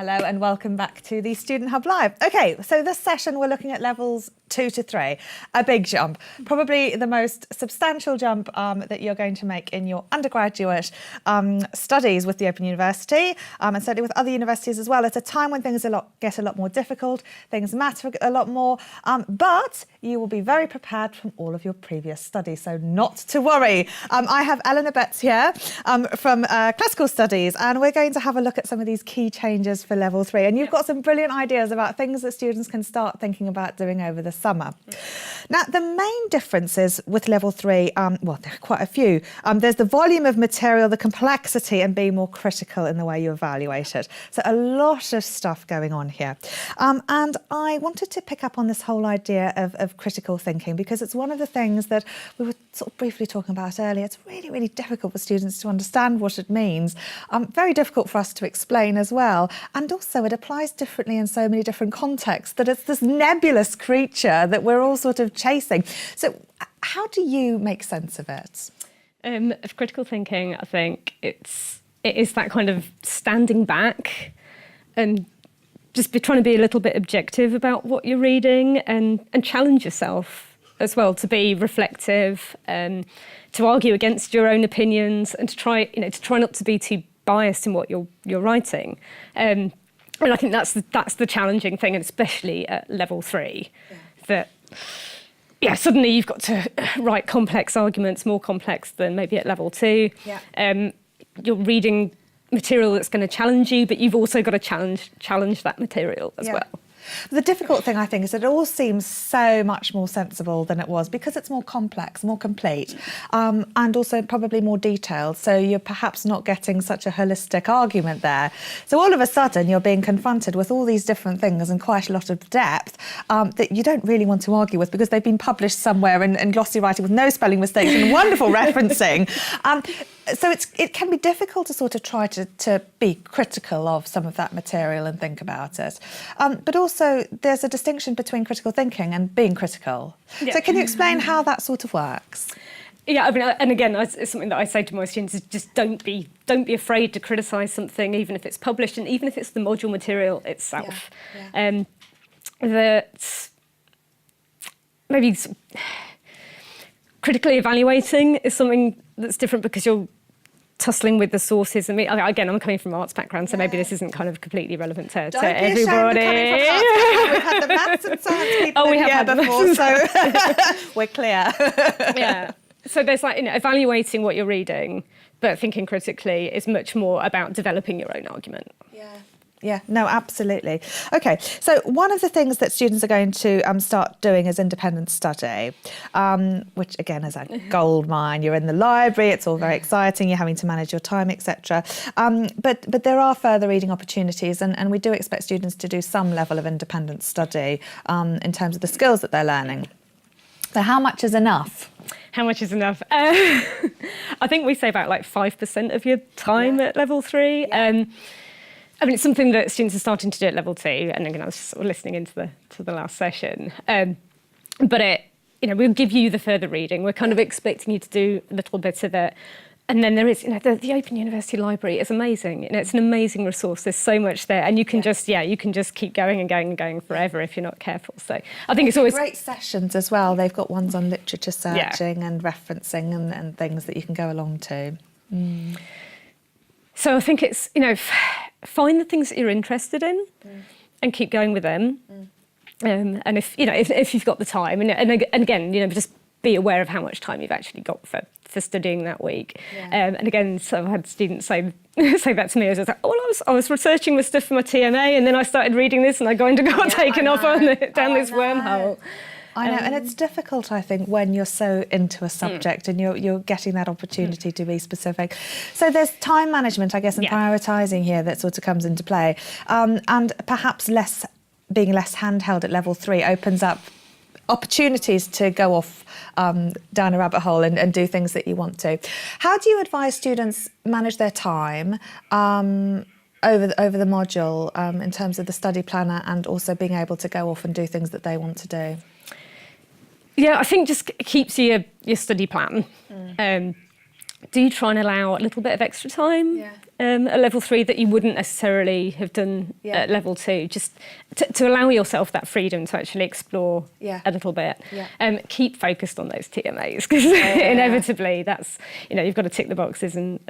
Hello and welcome back to the Student Hub Live. Okay, so this session we're looking at levels 2 to 3, a big jump, probably the most substantial jump that you're going to make in your undergraduate studies with the Open University, and certainly with other universities as well. It's a time when things get a lot more difficult, things matter a lot more, but you will be very prepared from all of your previous studies, so not to worry. I have Eleanor Betts here from Classical Studies, and we're going to have a look at some of these key changes for level 3, and you've got some brilliant ideas about things that students can start thinking about doing over the summer. Now, the main differences with level 3, well, there are quite a few. There's the volume of material, the complexity, and being more critical in the way you evaluate it. So a lot of stuff going on here. And I wanted to pick up on this whole idea of critical thinking, because it's one of the things that we were sort of briefly talking about earlier. It's really, really difficult for students to understand what it means. Very difficult for us to explain as well. And also it applies differently in so many different contexts that it's this nebulous creature that we're all sort of chasing. So how do you make sense of it? Of critical thinking, I think it is that kind of standing back and just trying to be a little bit objective about what you're reading and challenge yourself as well, to be reflective, to argue against your own opinions, and to try not to be too biased in what you're writing. And I think that's the challenging thing, and especially at level 3, that suddenly you've got to write complex arguments, more complex than maybe at level 2. You're reading material that's going to challenge you, but you've also got to challenge that material as well. The difficult thing, I think, is that it all seems so much more sensible than it was, because it's more complex, more complete, and also probably more detailed. So you're perhaps not getting such a holistic argument there. So all of a sudden you're being confronted with all these different things and quite a lot of depth that you don't really want to argue with, because they've been published somewhere in glossy writing with no spelling mistakes and wonderful referencing. So it can be difficult to sort of try to be critical of some of that material and think about it. But also there's a distinction between critical thinking and being critical. So can you explain how that sort of works? Yeah, I mean, and again, it's something that I say to my students is just don't be afraid to criticise something, even if it's published and even if it's the module material itself. That maybe critically evaluating is something that's different, because you're tussling with the sources. I mean, again, I'm coming from an arts background, so maybe this isn't kind of completely relevant to everybody. We've had the maths and science people here before, so we're clear. So there's evaluating what you're reading, but thinking critically is much more about developing your own argument. Yeah, no, absolutely. Okay, so one of the things that students are going to start doing is independent study, which again is a gold mine. You're in the library, it's all very exciting, you're having to manage your time, etc. But there are further reading opportunities, and we do expect students to do some level of independent study in terms of the skills that they're learning. So how much is enough? How much is enough? I think we say about 5% of your time at level 3. I mean, it's something that students are starting to do at level 2, and again, I was just sort of listening into the last session. But we'll give you the further reading. We're kind of expecting you to do a little bit of it. And then there is, the Open University Library is amazing. It's an amazing resource. There's so much there, and you can just keep going and going and going forever if you're not careful. So I think it's always great sessions as well. They've got ones on literature searching and referencing and things that you can go along to. So I think it's find the things that you're interested in and keep going with them. And if you've got the time, and again, just be aware of how much time you've actually got for studying that week. And again, so I've had students say that to me. I was like, I was researching this stuff for my TMA, and then I started reading this, and I got taken off down this wormhole. I know, and it's difficult, I think, when you're so into a subject and you're getting that opportunity to be specific. So there's time management, I guess, and prioritising here that sort of comes into play. And perhaps being less handheld at level 3 opens up opportunities to go off down a rabbit hole and do things that you want to. How do you advise students manage their time over the module in terms of the study planner and also being able to go off and do things that they want to do? Yeah, I think just keeps your study plan. do try and allow a little bit of extra time at level 3 that you wouldn't necessarily have done at level 2, just to allow yourself that freedom to actually explore a little bit. Keep focused on those TMAs, because inevitably that's, you've got to tick the boxes and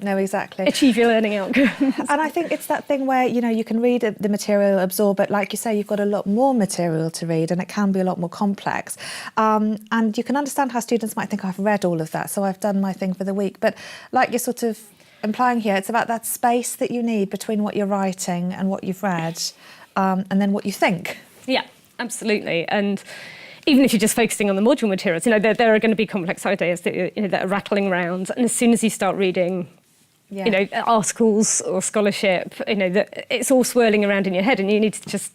exactly. achieve your learning outcomes. And I think it's that thing where, you can read the material, absorb it. Like you say, you've got a lot more material to read and it can be a lot more complex. And you can understand how students might think, I've read all of that, so I've done my thing for the week. But like you're sort of implying here, it's about that space that you need between what you're writing and what you've read, and then what you think. Yeah, absolutely. And even if you're just focusing on the module materials, there are going to be complex ideas that are rattling around. And as soon as you start reading, articles or scholarship, that it's all swirling around in your head, and you need to just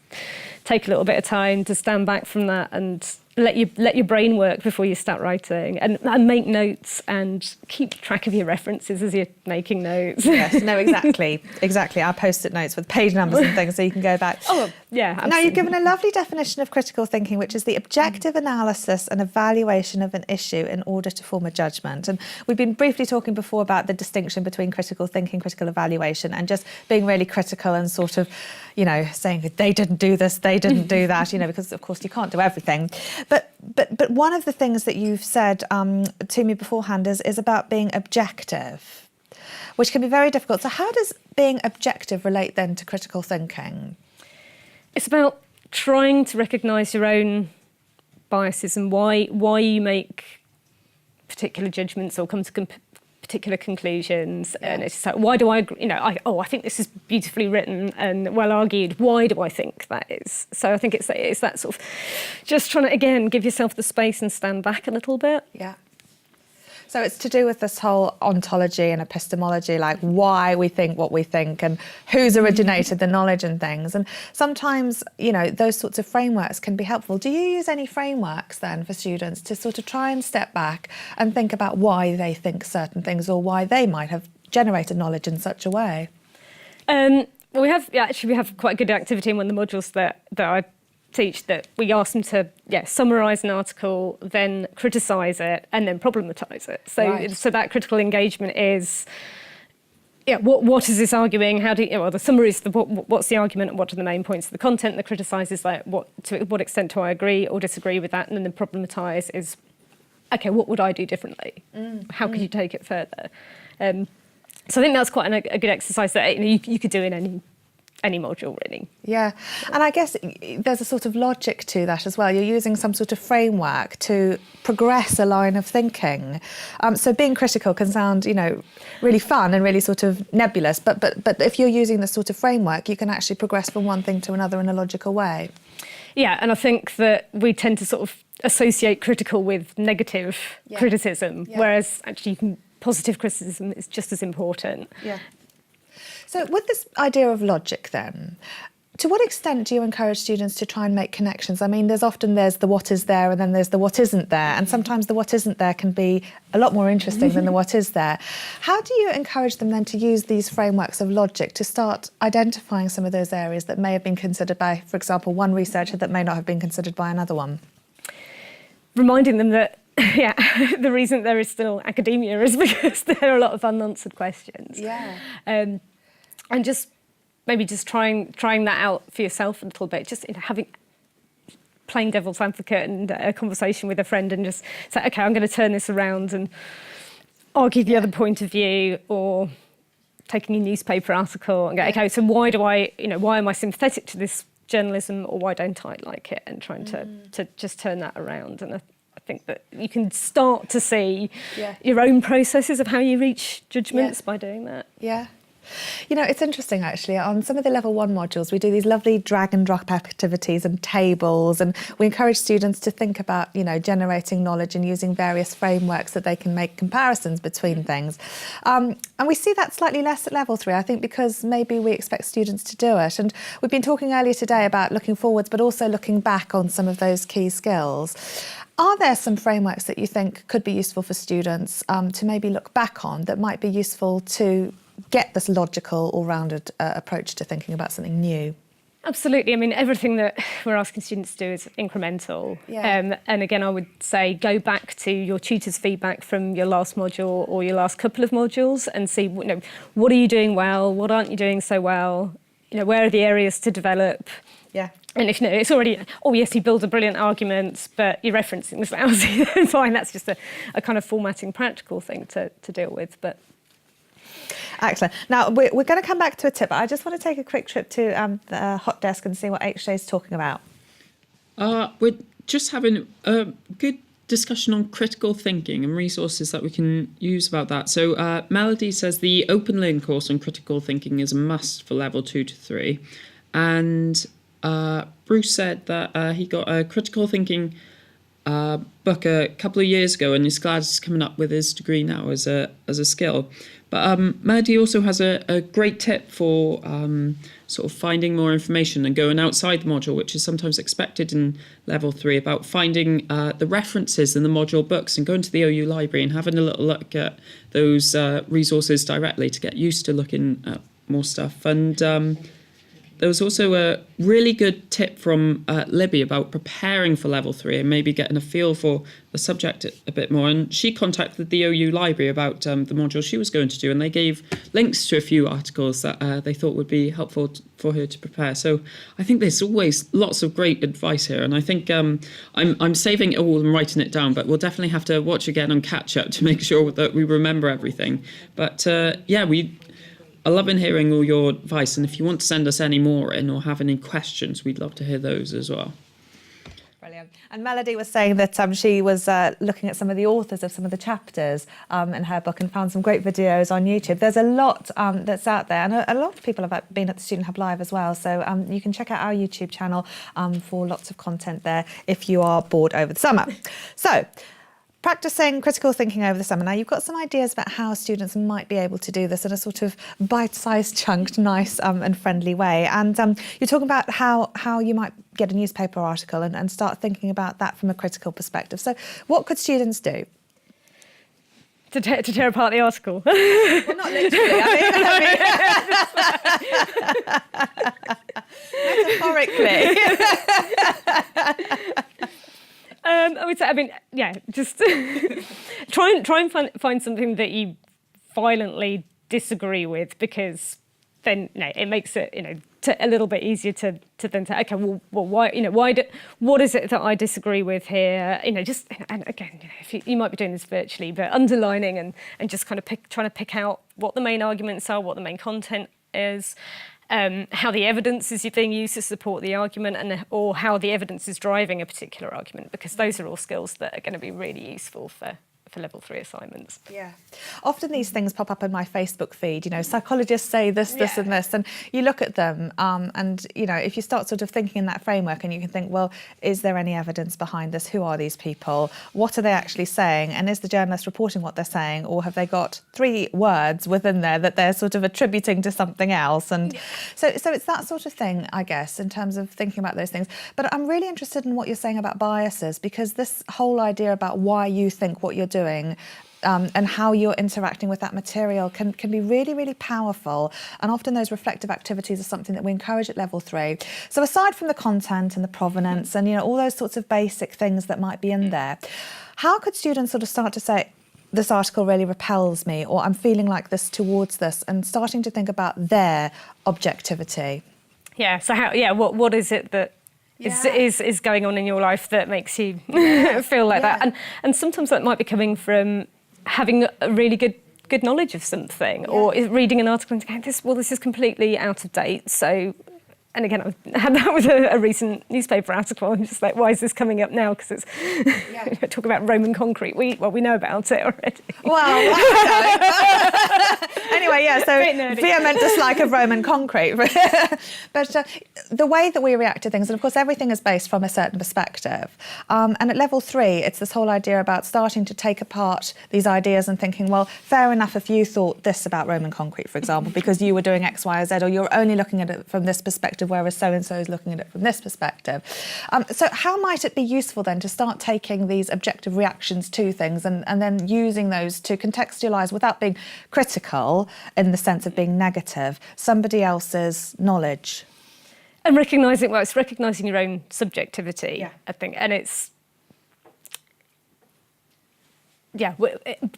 take a little bit of time to stand back from that and let your brain work before you start writing, and make notes and keep track of your references as you're making notes. Yes, no, exactly. Our post-it notes with page numbers and things so you can go back. Oh, yeah, absolutely. Now, you've given a lovely definition of critical thinking, which is the objective analysis and evaluation of an issue in order to form a judgment. And we've been briefly talking before about the distinction between critical thinking, critical evaluation, and just being really critical and sort of, saying they didn't do this, they didn't do that, because of course you can't do everything. But one of the things that you've said to me beforehand is about being objective, which can be very difficult. So how does being objective relate then to critical thinking? It's about trying to recognise your own biases and why you make particular judgments or come to particular conclusions. And it's just like, why do I agree? I think this is beautifully written and well argued. Why do I think that is? So I think it's that sort of just trying to, again, give yourself the space and stand back a little bit. Yeah. So it's to do with this whole ontology and epistemology, like why we think what we think and who's originated the knowledge and things. And sometimes, those sorts of frameworks can be helpful. Do you use any frameworks then for students to sort of try and step back and think about why they think certain things or why they might have generated knowledge in such a way? Well, we have quite a good activity in one of the modules that I teach, that we ask them to summarise an article, then criticise it, and then problematise it. So that critical engagement is, what is this arguing? How do the summary is what's the argument and what are the main points of the content? The criticise is to what extent do I agree or disagree with that? And then the problematise is, okay, what would I do differently? How could you take it further? So I think that's quite a good exercise that you could do in any module, really. Yeah, and I guess there's a sort of logic to that as well. You're using some sort of framework to progress a line of thinking. So being critical can sound, really fun and really sort of nebulous, but if you're using this sort of framework, you can actually progress from one thing to another in a logical way. Yeah, and I think that we tend to sort of associate critical with negative criticism, whereas actually positive criticism is just as important. Yeah. So with this idea of logic then, to what extent do you encourage students to try and make connections? I mean, there's the what is there and then there's the what isn't there. And sometimes the what isn't there can be a lot more interesting than the what is there. How do you encourage them then to use these frameworks of logic to start identifying some of those areas that may have been considered by, for example, one researcher that may not have been considered by another one? Reminding them that the reason there is still academia is because there are a lot of unanswered questions. Yeah. And just trying that out for yourself a little bit, just playing devil's advocate and a conversation with a friend and just say, okay, I'm going to turn this around and argue the other point of view, or taking a newspaper article and go, okay, so why am I sympathetic to this journalism or why don't I like it, and trying to just turn that around. And I think that you can start to see your own processes of how you reach judgments by doing that. Yeah. It's interesting actually, on some of the level 1 modules we do these lovely drag and drop activities and tables, and we encourage students to think about generating knowledge and using various frameworks that they can make comparisons between things, and we see that slightly less at level 3, I think, because maybe we expect students to do it. And we've been talking earlier today about looking forwards but also looking back on some of those key skills. Are there some frameworks that you think could be useful for students to maybe look back on that might be useful to get this logical, all-rounded approach to thinking about something new? Absolutely. I mean, everything that we're asking students to do is incremental. Yeah. And again, I would say go back to your tutor's feedback from your last module or your last couple of modules and see, what are you doing well? What aren't you doing so well? Where are the areas to develop? Yeah. And if it's already, oh yes, you build a brilliant argument, but your referencing is lousy, then fine, that's just a kind of formatting practical thing to deal with. But excellent. Now, we're going to come back to a tip, but I just want to take a quick trip to the hot desk and see what HJ is talking about. We're just having a good discussion on critical thinking and resources that we can use about that. So Melody says the Open Learn course on critical thinking is a must for level 2 to 3. And Bruce said that he got a critical thinking book a couple of years ago and is glad it's coming up with his degree now as a skill. But Melody also has a great tip for sort of finding more information and going outside the module, which is sometimes expected in level 3, about finding the references in the module books and going to the OU library and having a little look at those resources directly to get used to looking at more stuff. And there was also a really good tip from Libby about preparing for level 3 and maybe getting a feel for the subject a bit more. And she contacted the OU library about the module she was going to do, and they gave links to a few articles that they thought would be helpful for her to prepare. So I think there's always lots of great advice here, and I think I'm saving it all and writing it down, but we'll definitely have to watch again and catch up to make sure that we remember everything. But I love hearing all your advice, and if you want to send us any more in or have any questions, we'd love to hear those as well. Brilliant. And Melody was saying that she was looking at some of the authors of some of the chapters in her book and found some great videos on YouTube. There's a lot that's out there, and a lot of people have been at the Student Hub Live as well, so you can check out our YouTube channel for lots of content there if you are bored over the summer. So, practicing critical thinking over the summer. Now, you've got some ideas about how students might be able to do this in a sort of bite-sized, chunked, nice and friendly way. And you're talking about how you might get a newspaper article and start thinking about that from a critical perspective. So what could students do? To tear apart the article. Well, not literally. Metaphorically. I would say, just try and find something that you violently disagree with, because then it makes it a little bit easier to then say, okay, well why what is it that I disagree with here? And again, if you might be doing this virtually, but underlining and just kind of trying to pick out what the main arguments are, what the main content is. How the evidence is being used to support the argument, or how the evidence is driving a particular argument, because those are all skills that are going to be really useful for level 3 assignments. Yeah. Often these things pop up in my Facebook feed, psychologists say this, this and this, and you look at them and, if you start sort of thinking in that framework and you can think, well, is there any evidence behind this? Who are these people? What are they actually saying? And is the journalist reporting what they're saying? Or have they got 3 words within there that they're sort of attributing to something else? And so it's that sort of thing, I guess, in terms of thinking about those things. But I'm really interested in what you're saying about biases, because this whole idea about why you think what you're doing and how you're interacting with that material can be really, really powerful. And often those reflective activities are something that we encourage at level 3. So aside from the content and the provenance and all those sorts of basic things that might be in there, how could students sort of start to say, this article really repels me, or I'm feeling like this towards this, and starting to think about their objectivity? Yeah. So what is it that is going on in your life that makes you feel like that? And sometimes that might be coming from having a really good knowledge of something, or reading an article and thinking, this is completely out of date. So, and again, I had that with a recent newspaper article. I'm just like, why is this coming up now? Because it's talk about Roman concrete. We know about it already. Well, anyway, so vehement dislike of Roman concrete. But the way that we react to things, and of course everything is based from a certain perspective. And at level 3, it's this whole idea about starting to take apart these ideas and thinking, well, fair enough if you thought this about Roman concrete, for example, because you were doing X, Y, or Z, or you're only looking at it from this perspective, whereas so-and-so is looking at it from this perspective. So how might it be useful then to start taking these objective reactions to things and then using those to contextualise, without being critical in the sense of being negative, somebody else's knowledge? And recognising, well, it's recognising your own subjectivity, Yeah. I think. And it's,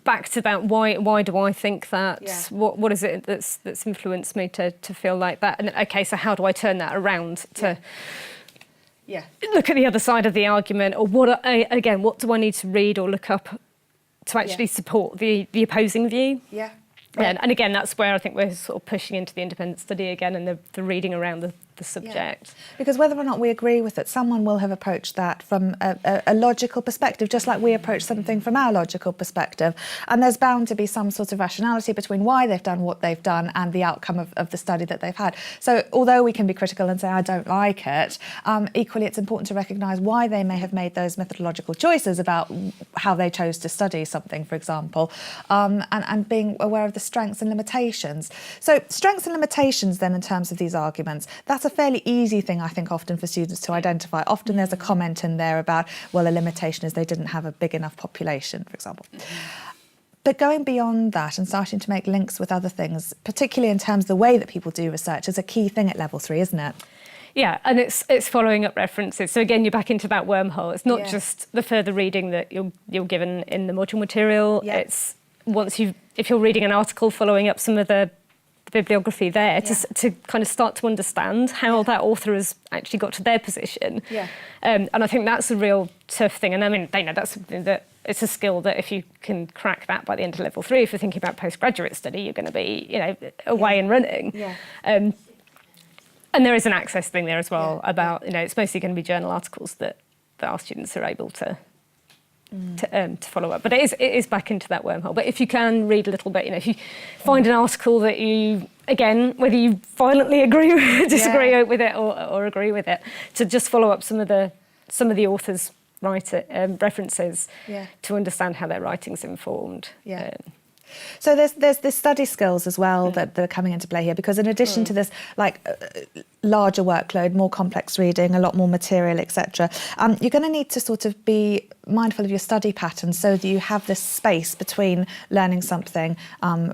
back to that, why do I think that? Yeah. What is it that's influenced me to feel like that? And okay, so how do I turn that around to Yeah. look at the other side of the argument? Or what do I need to read or look up to actually support the opposing view? Yeah. And again, that's where I think we're sort of pushing into the independent study again and the reading around the subject. Because whether or not we agree with it, someone will have approached that from a logical perspective, just like we approach something from our logical perspective. And there's bound to be some sort of rationality between why they've done what they've done and the outcome of the study that they've had. So although we can be critical and say, I don't like it, equally it's important to recognise why they may have made those methodological choices about how they chose to study something, for example, and being aware of the strengths and limitations. So strengths and limitations then in terms of these arguments, that's a fairly easy thing, I think, often for students to identify. Often there's a comment in there about, well, a limitation is they didn't have a big enough population, for example. But going beyond that and starting to make links with other things, particularly in terms of the way that people do research, is a key thing at level 3, isn't it? Yeah, and it's following up references. So again, you're back into that wormhole. It's not just the further reading that you're given in the module material. Yeah. It's if you're reading an article, following up some of the bibliography there to kind of start to understand how that author has actually got to their position. Yeah. And I think that's a real tough thing. And I mean, that's something that it's a skill that if you can crack that by the end of level 3, if you're thinking about postgraduate study, you're going to be, away and running. Yeah. And there is an access thing there as well about, it's mostly going to be journal articles that our students are able to follow up. But it is back into that wormhole. But if you can read a little bit, if you find an article that you, again, whether you violently agree with, disagree with it or agree with it, to just follow up some of the authors' references to understand how their writing's informed. Yeah. So there's this study skills as well that are coming into play here, because in addition to this larger workload, more complex reading, a lot more material, etc., you're going to need to sort of be mindful of your study patterns so that you have this space between learning something,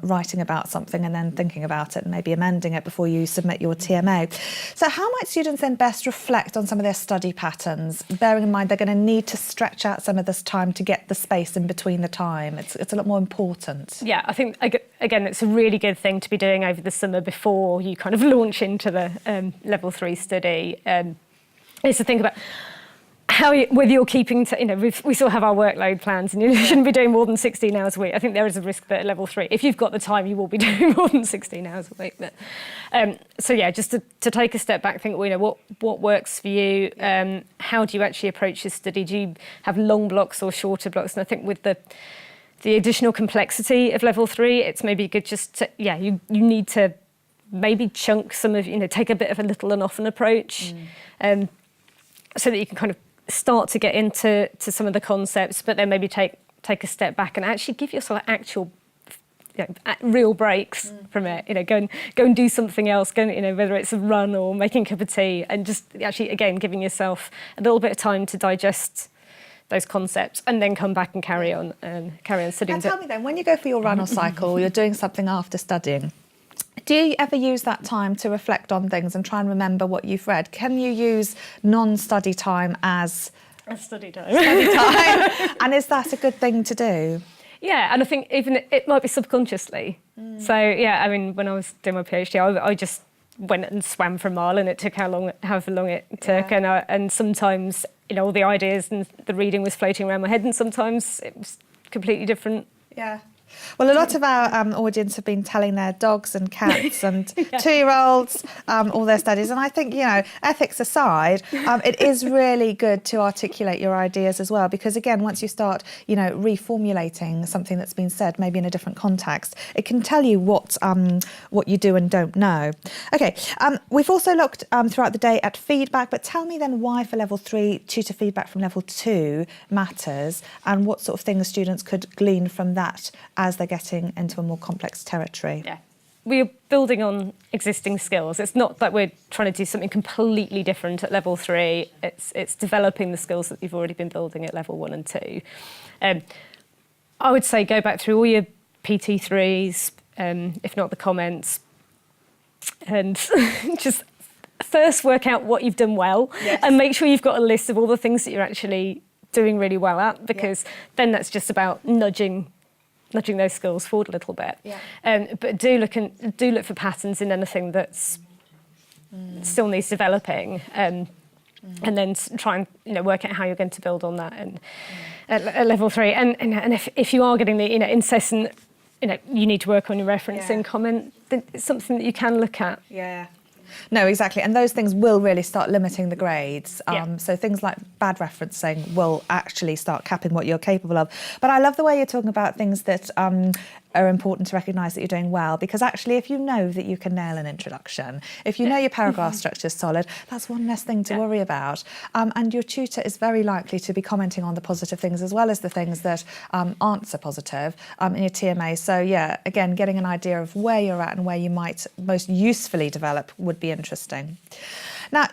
writing about something, and then thinking about it and maybe amending it before you submit your TMA. So how might students then best reflect on some of their study patterns, bearing in mind they're going to need to stretch out some of this time to get the space in between the time? It's a lot more important. Yeah, I think, again, it's a really good thing to be doing over the summer before you kind of launch into the level 3 study, is to think about whether you're keeping to, we still have our workload plans and you shouldn't be doing more than 16 hours a week. I think there is a risk that at level 3, if you've got the time, you will be doing more than 16 hours a week. But, just to take a step back, think, what works for you? How do you actually approach your study? Do you have long blocks or shorter blocks? And I think with the additional complexity of level 3, it's maybe good just to, you need to maybe chunk some of, take a bit of a little and often approach, so that you can kind of start to get into some of the concepts, but then maybe take a step back and actually give yourself actual real breaks from it. Go and do something else. Go, whether it's a run or making a cup of tea, and just actually again giving yourself a little bit of time to digest those concepts and then come back and carry on studying. And tell me then, when you go for your run or cycle, or you're doing something after studying, do you ever use that time to reflect on things and try and remember what you've read? Can you use non-study time as study time? And is that a good thing to do? Yeah, and I think even it might be subconsciously. So I mean, when I was doing my PhD, I just went and swam for a mile, and it took however long it took, and sometimes all the ideas and the reading was floating around my head, and sometimes it was completely different. Yeah. Well, a lot of our audience have been telling their dogs and cats and 2-year-olds all their studies. And I think, ethics aside, it is really good to articulate your ideas as well, because, again, once you start, reformulating something that's been said, maybe in a different context, it can tell you what you do and don't know. OK, we've also looked throughout the day at feedback, but tell me then why for level 3 tutor feedback from level 2 matters, and what sort of things students could glean from that as they're getting into a more complex territory. Yeah. We're building on existing skills. It's not that we're trying to do something completely different at level 3. It's developing the skills that you've already been building at level 1 and 2. I would say go back through all your PT3s, if not the comments, and just first work out what you've done well, Yes. and make sure you've got a list of all the things that you're actually doing really well at, because then that's just about nudging those skills forward a little bit. Yeah. But do look for patterns in anything that's still needs developing, and then try and work out how you're going to build on that and at level 3. And if you are getting the incessant, you need to work on your referencing comment, then it's something that you can look at. Yeah. No, exactly. And those things will really start limiting the grades. So things like bad referencing will actually start capping what you're capable of. But I love the way you're talking about things that are important to recognise that you're doing well, because actually if you know that you can nail an introduction, if you know your paragraph structure is solid, that's one less thing to worry about. And your tutor is very likely to be commenting on the positive things as well as the things that aren't so positive in your TMA. So yeah, again, getting an idea of where you're at and where you might most usefully develop would be interesting. Now,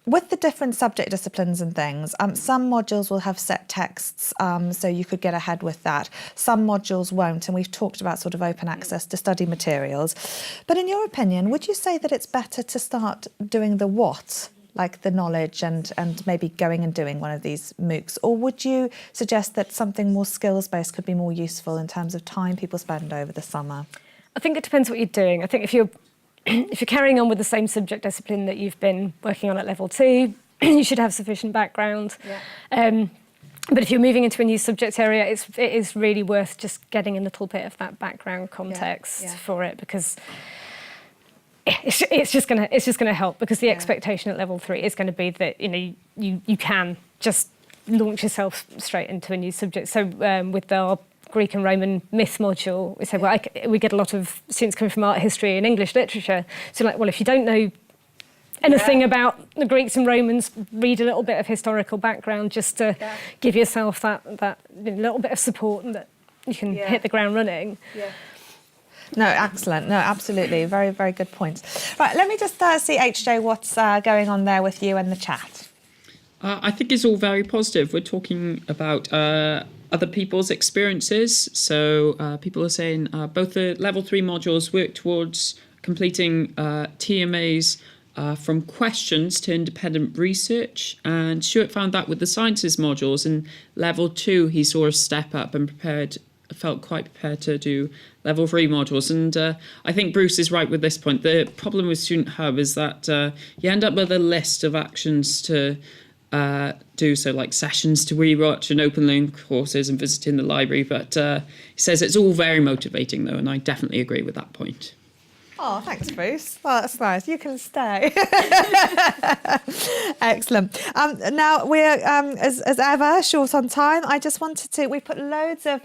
with the different subject disciplines and things, some modules will have set texts, so you could get ahead with that. Some modules won't, and we've talked about sort of open access to study materials. But in your opinion, would you say that it's better to start doing the what, like the knowledge and maybe going and doing one of these MOOCs? Or would you suggest that something more skills-based could be more useful in terms of time people spend over the summer? I think it depends what you're doing. I think if you're carrying on with the same subject discipline that you've been working on at level 2, you should have sufficient background. But if you're moving into a new subject area, it is really worth just getting a little bit of that background context for it, because it's just gonna help, because the expectation at level 3 is going to be that you can just launch yourself straight into a new subject. So with our Greek and Roman myth module, we say, we get a lot of students coming from art history and English literature. So if you don't know anything about the Greeks and Romans, read a little bit of historical background just to give yourself that little bit of support, and that you can hit the ground running. No, excellent. No, absolutely. Very, very good point. Right, let me just see, HJ, what's going on there with you and the chat. I think it's all very positive. We're talking about other people's experiences. So people are saying both the level 3 modules work towards completing TMAs from questions to independent research. And Stuart found that with the sciences modules. In level 2, he saw a step up and felt quite prepared to do level 3 modules. And I think Bruce is right with this point. The problem with Student Hub is that you end up with a list of actions to do, so like sessions to rewatch and open learning courses and visiting the library. But he says it's all very motivating though, and I definitely agree with that point. Oh, thanks, Bruce. Well, that's nice. You can stay. Excellent. Now, we're, as ever, short on time. I just wanted to... We put loads of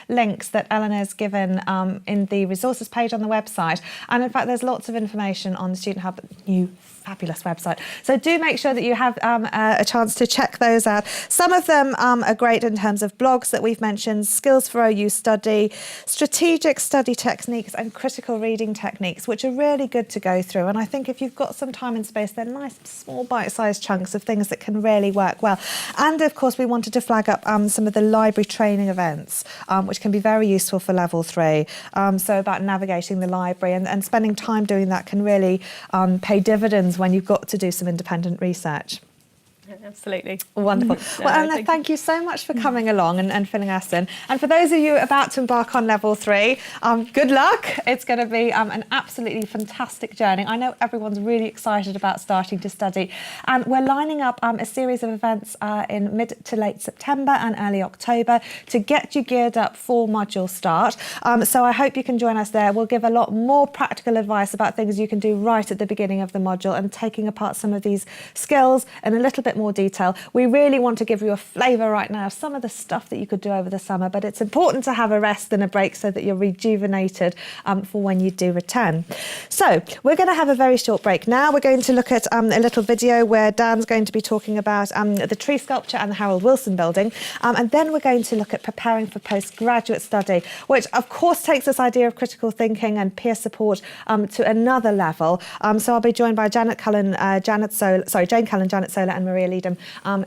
links that Eleanor's given in the resources page on the website. And, in fact, there's lots of information on the Student Hub new fabulous website. So do make sure that you have a chance to check those out. Some of them are great in terms of blogs that we've mentioned, skills for OU study, strategic study techniques and critical reading techniques, which are really good to go through. And I think if you've got some time and space, they're nice, small, bite-sized chunks of things that can really work well. And of course, we wanted to flag up some of the library training events, which can be very useful for level 3. So about navigating the library and spending time doing that can really pay dividends when you've got to do some independent research. Absolutely. Wonderful. Well, Eleanor, thank you so much for coming along and filling us in. And for those of you about to embark on level 3, good luck. It's going to be an absolutely fantastic journey. I know everyone's really excited about starting to study. And we're lining up a series of events in mid to late September and early October to get you geared up for module start. So I hope you can join us there. We'll give a lot more practical advice about things you can do right at the beginning of the module and taking apart some of these skills in a little bit more detail. We really want to give you a flavour right now of some of the stuff that you could do over the summer, but it's important to have a rest and a break so that you're rejuvenated for when you do return. So we're going to have a very short break now. We're going to look at a little video where Dan's going to be talking about the tree sculpture and the Harold Wilson building, and then we're going to look at preparing for postgraduate study, which of course takes this idea of critical thinking and peer support to another level. So I'll be joined by Jane Cullen, Janet Solar, and Maria Leedham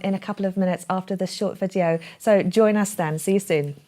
in a couple of minutes after this short video. So join us then. See you soon.